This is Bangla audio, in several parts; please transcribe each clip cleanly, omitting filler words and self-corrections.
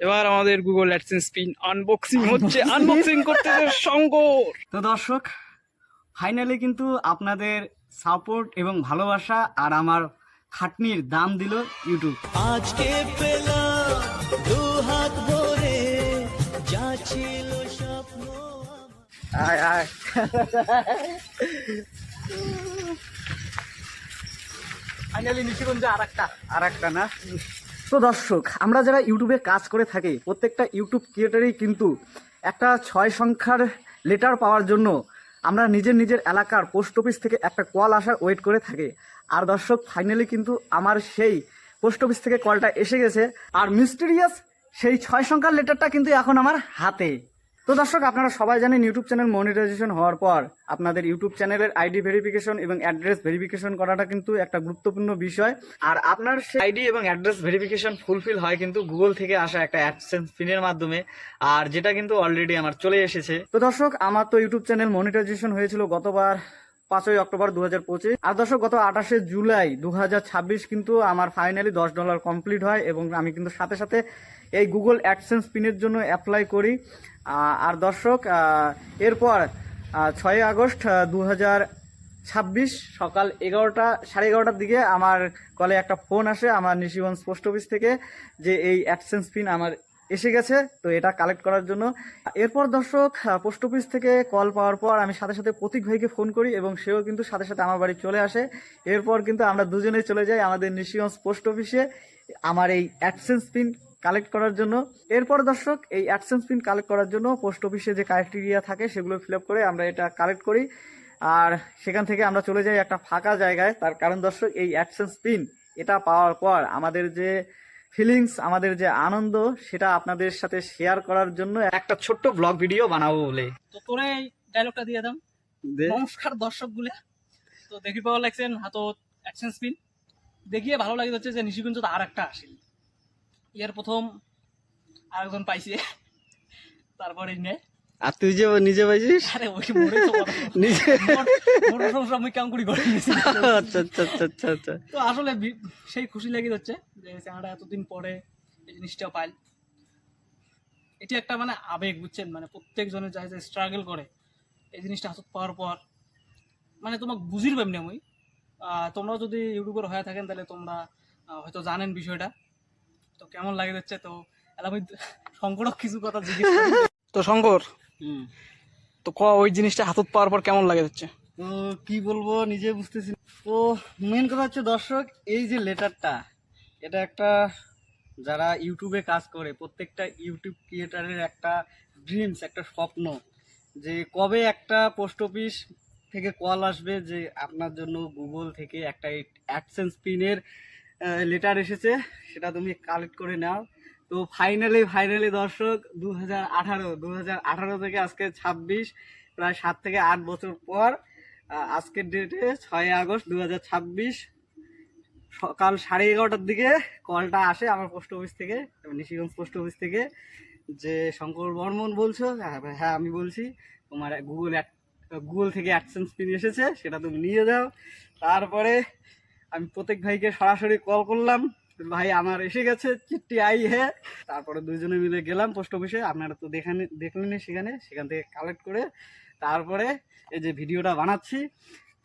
এবার আমাদের গুগল অ্যাডসেন্স পিন আনবক্সিং হচ্ছে। আনবক্সিং করতেছে শঙ্কর। তো দর্শক, ফাইনালি কিন্তু আপনাদের সাপোর্ট এবং ভালোবাসা আর আমার খাটনির দাম দিল ইউটিউব। আজকে পেলাম দু হাত ভরে যা ছিল স্বপ্ন। আয় আয় ফাইনালি নিশিগঞ্জে আর একটা না। তো দর্শক, আমরা যারা ইউটিউবে কাজ করে থাকি প্রত্যেকটা ইউটিউব ক্রিয়েটারই কিন্তু একটা 6 সংখ্যার লেটার পাওয়ার জন্য আমরা নিজের এলাকার পোস্ট অফিস থেকে একটা কল আসার ওয়েট করে থাকি। আর দর্শক, ফাইনালি কিন্তু আমার সেই পোস্ট অফিস থেকে কলটা এসে গেছে, আর মিস্টেরিয়াস সেই 6 সংখ্যার লেটারটা কিন্তু এখন আমার হাতে। তো দর্শক, আপনারা সবাই জানেন ইউটিউব চ্যানেল মনিটাইজেশন হওয়ার পর আপনাদের ইউটিউব চ্যানেলের আইডি ভেরিফিকেশন এবং অ্যাড্রেস ভেরিফিকেশন করাটা কিন্তু একটা গুরুত্বপূর্ণ বিষয়। আর আপনার সেই আইডি এবং অ্যাড্রেস ভেরিফিকেশন ফুলফিল হয় কিন্তু গুগল থেকে আসা একটা অ্যাডসেন্স পিনের মাধ্যমে, আর যেটা কিন্তু অলরেডি আমার চলে এসেছে। তো দর্শক, আমার তো ইউটিউব চ্যানেল মনিটাইজেশন হয়েছিল গতবার 5ই অক্টোবর 2025। আর দর্শক, গত 28শে জুলাই 2026 কিন্তু আমার ফাইনালি $10 কমপ্লিট হয় এবং আমি কিন্তু সাথে সাথে এই গুগল অ্যাডসেন্স পিনের জন্য অ্যাপ্লাই করি। আর দর্শক, এরপর 6ই আগস্ট 2026 সকাল 11:30 দিকে আমার কলে একটা ফোন আসে আমার নিশিগঞ্জ পোস্ট অফিস থেকে যে এই অ্যাডসেন্স পিন আমার এসে গেছে, তো এটা কালেক্ট করার জন্য। এরপর দর্শক, পোস্ট অফিস থেকে কল পাওয়ার পর আমি সাথে সাথে প্রতীক ভাইকে ফোন করি এবং সেও কিন্তু সাথে সাথে আমার বাড়ি চলে আসে। এরপর কিন্তু আমরা দুজনেই চলে যাই আমাদের নিশিগঞ্জ পোস্ট অফিসে আমার এই অ্যাডসেন্স পিন কালেক্ট করার জন্য। এরপর দর্শক, এই অ্যাডসেন্স পিন কালেক্ট করার জন্য পোস্ট অফিসে যে ক্রাইটেরিয়া থাকে সেগুলো ফিল আপ করে আমরা এটা কালেক্ট করি, আর সেখান থেকে আমরা চলে যাই একটা ফাঁকা জায়গায়। তার কারণ দর্শক, এই অ্যাডসেন্স পিন এটা পাওয়ার পর আমাদের যে ফিলিংস, আমাদের যে আনন্দ, সেটা আপনাদের সাথে শেয়ার করার জন্য একটা ছোট্ট ব্লগ ভিডিও বানাবো বলে। তো তোরে এই ডায়লগটা দিয়ে দাম। নমস্কার দর্শক গুলো, তো দেখি পাওয়া লাগছেন হাতত অ্যাডসেন্স পিন দেখিয়ে ভালো লাগে হচ্ছে যে নিশিগঞ্জ আর একটা আসেন ইয়ার প্রথম আরেকজন পাইছে, তারপরে নে আর তুই যে নিজে পাইছিস? আরে ওই মোড়ে তো নিজে মোড় সংসার আমি কেমন করে করে নিয়েছি। আচ্ছা আচ্ছা আচ্ছা আচ্ছা আচ্ছা। তো আসলে সেই খুশি লাগে হচ্ছে যে আমরা এতদিন পরে এই জিনিসটা পাই। এটি একটা মানে আবেগ, বুঝছেন, মানে প্রত্যেক জনের যায় যে স্ট্রাগল করে এই জিনিসটা হাতত পাওয়ার পর মানে তোমাকে বুঝির পাইনি আমি। তোমরাও যদি ইউটিউবার হয়ে থাকেন তাহলে তোমরা হয়তো জানেন বিষয়টা। তো কেমন লাগে যাচ্ছে, তো আমি শঙ্করক কিছু কথা জিজ্ঞেস করি। তো শঙ্কর, তো ওই জিনিসটা হাতত পাওয়ার পর কেমন লাগে যাচ্ছে? তো কি বলবো, নিজে বুঝতেছি না। তো মেন কথা হচ্ছে দর্শক, এই যে লেটারটা, এটা একটা যারা ইউটিউবে কাজ করে প্রত্যেকটা ইউটিউব ক্রিয়েটারের একটা ড্রিমস, একটা স্বপ্ন যে কবে একটা পোস্ট অফিস থেকে কল আসবে যে আপনার জন্য গুগল থেকে একটা অ্যাডসেন্স পিনের লেটার এসেছে, সেটা তুমি কালেক্ট করে নাও। তো ফাইনালি দর্শক, 2018 থেকে আজকে 26, প্রায় 7 থেকে 8 বছর পর আজকের ডেটে 6ই আগস্ট 2026 সকাল 11:30 দিকে কলটা আসে আমার পোস্ট অফিস থেকে, নিশিগঞ্জ পোস্ট অফিস থেকে, যে শঙ্কর বর্মন বলছো? হ্যাঁ আমি বলছি। তোমার গুগল থেকে অ্যাডসেন্স পিন এসেছে, সেটা তুমি নিয়ে যাও। তারপরে আমি প্রত্যেক ভাইকে সরাসরি কল করলাম, ভাই আমার এসে গেছে, চিঠি আই হ্যাঁ। তারপরে দুজনে মিলে গেলাম পোস্ট অফিসে, আপনারা তো দেখলেন সেখান থেকে কালেক্ট করে তারপরে এই যে ভিডিওটা বানাচ্ছি।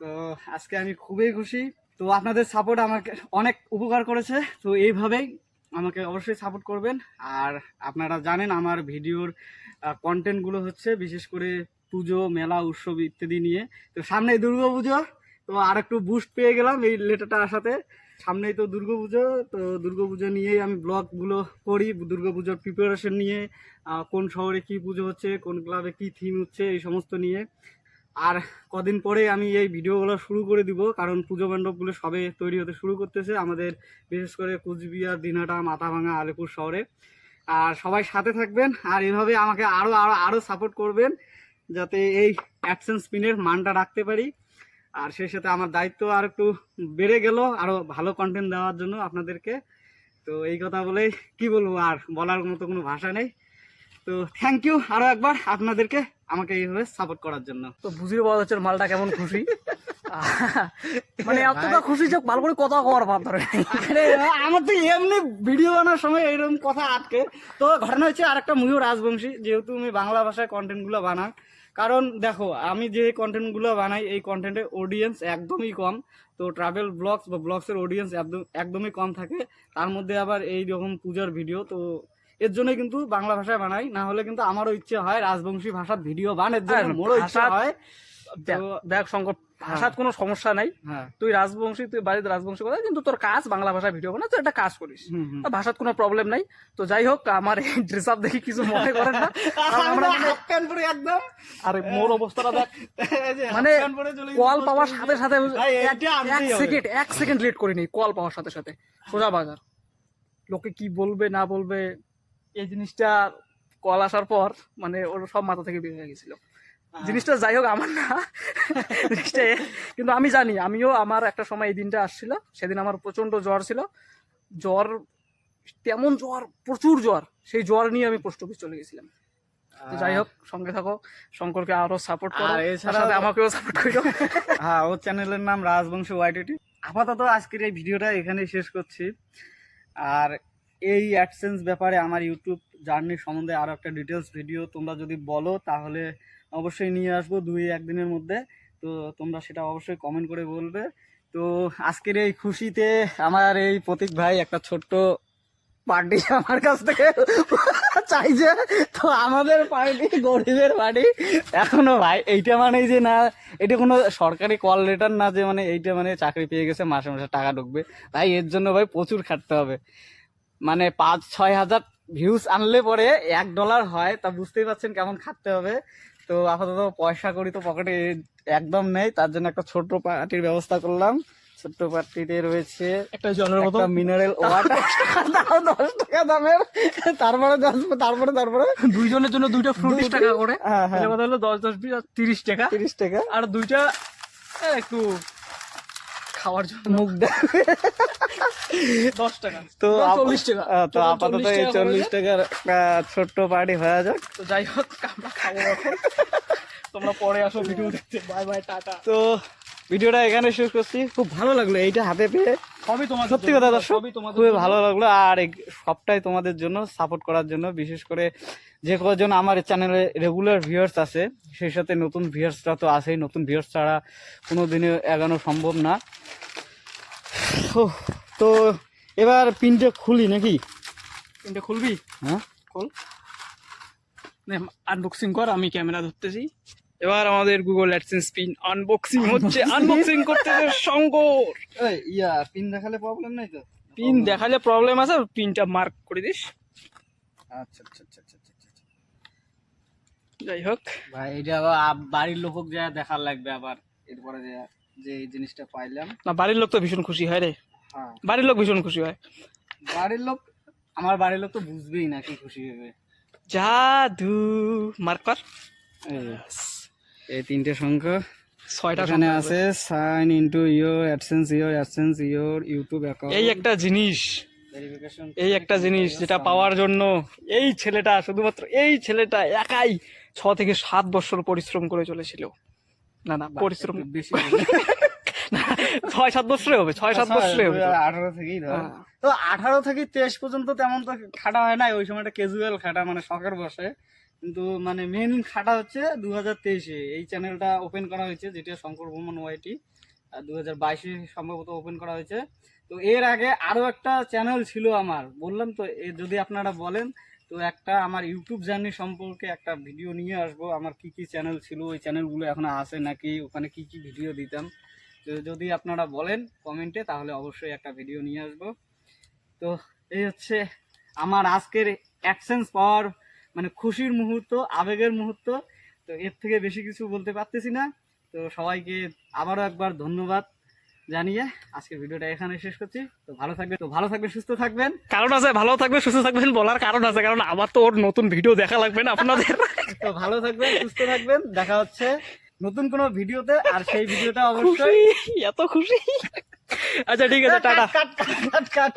তো আজকে আমি খুবই খুশি। তো আপনাদের সাপোর্ট আমাকে অনেক উপকার করেছে, তো এইভাবেই আমাকে অবশ্যই সাপোর্ট করবেন। আর আপনারা জানেন আমার ভিডিওর কন্টেন্টগুলো হচ্ছে বিশেষ করে পুজো, মেলা, উৎসব ইত্যাদি নিয়ে। তো সামনেই দুর্গাপুজো, তো আর একটু বুস্ট পেয়ে গেলাম এই লেটারটা আসাতে। সামনেই তো দুর্গাপুজো, তো দুর্গাপুজো নিয়েই আমি ব্লগগুলো করি, দুর্গাপুজোর প্রিপারেশন নিয়ে, কোন শহরে কি পুজো হচ্ছে, কোন ক্লাবে কি থিম হচ্ছে, এই সমস্ত নিয়ে। আর কদিন পরে আমি এই ভিডিওগুলো শুরু করে দিব, কারণ পুজো মণ্ডপগুলো সবে তৈরি হতে শুরু করতেছে আমাদের, বিশেষ করে কুচবিহার, দিনহাটা, মাথাভাঙা, আলিপুর শহরে। আর সবাই সাথে থাকবেন আর এভাবে আমাকে আরও সাপোর্ট করবেন যাতে এই অ্যাডসেন্স পিনের মানটা রাখতে পারি। আর সেই সাথে আমার দায়িত্ব আর একটু বেড়ে গেল আরও ভালো কন্টেন্ট দেওয়ার জন্য আপনাদেরকে। তো এই কথা বলেই কি বলবো, আর বলার মতো কোনো ভাষা নেই। তো থ্যাংক ইউ আরও একবার আপনাদেরকে আমাকে এইভাবে সাপোর্ট করার জন্য। তো বুঝিয়ে পাওয়া যাচ্ছে মালটা কেমন খুশি। মানে এতটা খুশি যে ভালো করে কথা কওয়ার ভাব ধরে। আরে আমার তো এমনি ভিডিও বানানোর সময় এইরকম কথা আটকে। তো ঘটনা হচ্ছে আরেকটা মুভিও রাজবংশী, যেহেতু আমি বাংলা ভাষায় কন্টেন্ট গুলো বানাই। কারণ দেখো আমি যে কন্টেন্ট গুলো বানাই এই কন্টেন্টের অডিয়েন্স একদমই কম। তো ট্রাভেল ব্লগস বা ব্লগসের অডিয়েন্স একদমই কম থাকে। তার মধ্যে আবার এই রকম পূজার ভিডিও, তো এর জন্য কিন্তু বাংলা ভাষায় বানাই। না হলে কিন্তু আমারও ইচ্ছে হয় রাজবংশী ভাষার ভিডিও বানানোর জন্য, মোরও ইচ্ছা হয়। দেখ শঙ্কর, ভাষার কোনো সমস্যা নাই। হ্যাঁ, তুই রাজবংশী, তুই বাড়িতে রাজবংশী কথা, কিন্তু তোর কাজ বাংলা ভাষায় ভিডিও বানা, তুই একটা কাজ করিস, ভাষার কোনো প্রবলেম নাই। তো যাই হোক, আমার এই ড্রেস আপ দেখি কিছু মনে করেন না। কারণ আমরা হাফ প্যান্ট পরে একদম, আরে মোর অবস্থাটা দেখ, এই যে মানে হাফ প্যান্ট পরে চলে গেছি কল বলতে পাওয়ার বলতে। সাথে সাথে ভাই, এইটা আনতেই হবে। এক সেকেন্ড লেট করিনি, কল পাওয়ার সাথে সাথে সোজা বাজার। লোকে কি বলবে না বলবে, এই জিনিসটা কল আসার পর মানে ওর সব মাথা থেকে বের হয়ে গেছিল জিনিসটা। যাই হোক, আমার না জিনিসটা কিন্তু আমি জানি, আমিও আমার একটা সময় এই দিনটা আসছিল, সেদিন আমার প্রচন্ড জ্বর ছিল। জ্বর, তেমন জ্বর, প্রচুর জ্বর, সেই জ্বর নিয়ে আমি পোস্ট অফিস চলে গেছিলাম। তো যাই হোক, সঙ্গে থাকো, শঙ্করকে আরো সাপোর্ট করো, আর তার এছাড়া সাথে আমাকেও সাপোর্ট করো। হ্যাঁ, ওর চ্যানেলের নাম রাজবংশ ওয়াইটিটি। আপাতত আজকের এই ভিডিওটা এখানেই শেষ করছি। আর এই অ্যাডসেন্স ব্যাপারে আমার ইউটিউব জার্নি সম্বন্ধে আরো একটা ডিটেলস ভিডিও তোমরা যদি বলো তাহলে অবশ্যই নিয়ে আসবো 2-1 দিনের মধ্যে। তো তোমরা সেটা অবশ্যই কমেন্ট করে বলবে। তো আজকের এই খুশিতে আমার এই প্রতীক ভাই একটা ছোট্ট পার্টি আমার কাছ থেকে চাইছে। তো আমাদের পার্টি গরিবের পার্টি এখনো ভাই, এইটা মানে যে না, এটা কোনো সরকারি কল লেটার না যে মানে এইটা মানে চাকরি পেয়ে গেছে মাসে মাসে টাকা ঢুকবে। তাই এর জন্য ভাই প্রচুর খাটতে হবে। মানে 5-6 হাজার ভিউজ আনলে পরে $1 হয়, তা বুঝতেই পারছেন কেমন খাটতে হবে। তো আপাতত পয়সা করি তো পকেটে একদম নেই, তার জন্য একটা ছোট্ট পার্টির ব্যবস্থা করলাম। ছোট্ট পার্টিতে রয়েছে একটা জলের মতো মিনারেল ওয়াটার 10 টাকা দামের, তারপরে দুইজনের জন্য দুইটা ফ্রুট 20 টাকা করে। হ্যাঁ, হ্যাঁ। এটা কথা হলো 10-10-20 30 টাকা। 30 টাকা আর দুইটা একটু খাওয়ার জন্য মুখ দেয় 10 টাকা। তো 40 টাকা। তো আপাতত এই 40 টাকার একটা ছোট্ট পার্টি হয়ে যাক। তো যাই হোক, আমরা খাবো এখন, তোমরা পরে আসো ভিডিও দেখতে। Bye bye, tata. তো ভিডিওটা এখানে শেষ করছি। খুব ভালো লাগলো এইটা হাতে পেয়ে, সবই তোমাদের সত্যি জন্য, কথা দর্শক, সবই তোমাদের খুবই জন্য। ভালো লাগলো। আর সবটাই তোমাদের জন্য, সাপোর্ট করার জন্য। বিশেষ করে যে কজন আমার চ্যানেলে রেগুলার ভিউয়ার্স আছে, সেই সাথে নতুন ভিউয়ার্সরা তো আছেই। নতুন ভিউয়ার্স ছাড়া কোনো দিনে এগানো সম্ভব না। তো এবার পিনটা খুলি নাকি? পিনটা খুলবি? হ্যাঁ, খোল, আনবক্সিং কর, আমি ক্যামেরা ধরতেছি। এবার আমাদের গুগল অ্যাডসেন্স পিন আনবক্সিং হচ্ছে। আনবক্সিং করতে শঙ্কর। পিন দেখালে প্রবলেম নাই তো? পিন দেখালে প্রবলেম আছে, পিনটা মার্ক করে দিস। আচ্ছা আচ্ছা আচ্ছা আচ্ছা আচ্ছা। যাই হোক, ভাই এটা আবার বাড়ির লোক যা দেখার লাগবে আবার এরপরে যে এই জিনিসটা পাইলাম। না, বাড়ির লোক তো ভীষণ খুশি হয় রে, হ্যাঁ, বাড়ির লোক ভীষণ খুশি হয়। বাড়ির লোক, আমার বাড়ির লোক তো বুঝবেই না কি খুশি হবে। জাদু, মার্ক কর। এই 3টে সংখ্যা 6টা এখানে আছে। Sign into your AdSense your YouTube account. এই একটা জিনিস, ভেরিফিকেশন, এই একটা জিনিস যেটা পাওয়ার জন্য এই ছেলেটা, শুধুমাত্র এই ছেলেটা একাই 6 থেকে 7 বছর পরিশ্রম করে চলেছিল। না না, পরিশ্রম বেশি 6-7 বছরে হবে, 6-7 বছরে হবে। 18 থেকেই ধর। তো 18 থেকে 23 পর্যন্ত তেমন তো খাটা হয় না। ওই সময়টা ক্যাজুয়াল খাটা, মানে শখের বসে। কিন্তু মানে মেন খাটা হচ্ছে 2023-এ এই চ্যানেলটা ওপেন করা হয়েছে, যেটা শঙ্কর ভ্রমণ ওয়াইটি। 2022-এ সম্ভবত ওপেন করা হয়েছে। তো এর আগে আরো একটা চ্যানেল ছিল আমার, বললাম তো। যদি আপনারা বলেন তো একটা আমার ইউটিউব জার্নি সম্পর্কে একটা ভিডিও নিয়ে আসবো। আমার কি কি চ্যানেল ছিল, ওই চ্যানেলগুলো এখনো আছে নাকি, ওখানে কি কি ভিডিও দিতাম। তো যদি আপনারা বলেন কমেন্টে, তাহলে অবশ্যই একটা ভিডিও নিয়ে আসবো। তো এই হচ্ছে আমার আজকের অ্যাডসেন্স পাওয়ার মানে খুশির মুহূর্ত, আবেগের মুহূর্ত। তো এর থেকে বেশি কিছু বলতে পারতেছি না। তো সবাইকে আবারও একবার ধন্যবাদ জানিয়ে আজকের ভিডিওটা এখানে শেষ করছি। তো ভালো থাকবেন, সুস্থ থাকবেন। কারণ আছে, ভালো থাকবে সুস্থ থাকবেন বলার কারণ আছে, কারণ আবার তো ওর নতুন ভিডিও দেখা লাগবে না আপনাদের। তো ভালো থাকবেন, সুস্থ থাকবেন। দেখা হচ্ছে নতুন কোনো ভিডিওতে। আর সেই ভিডিওটা অবশ্যই এত খুশি। আচ্ছা ঠিক আছে, টাটা। কাট।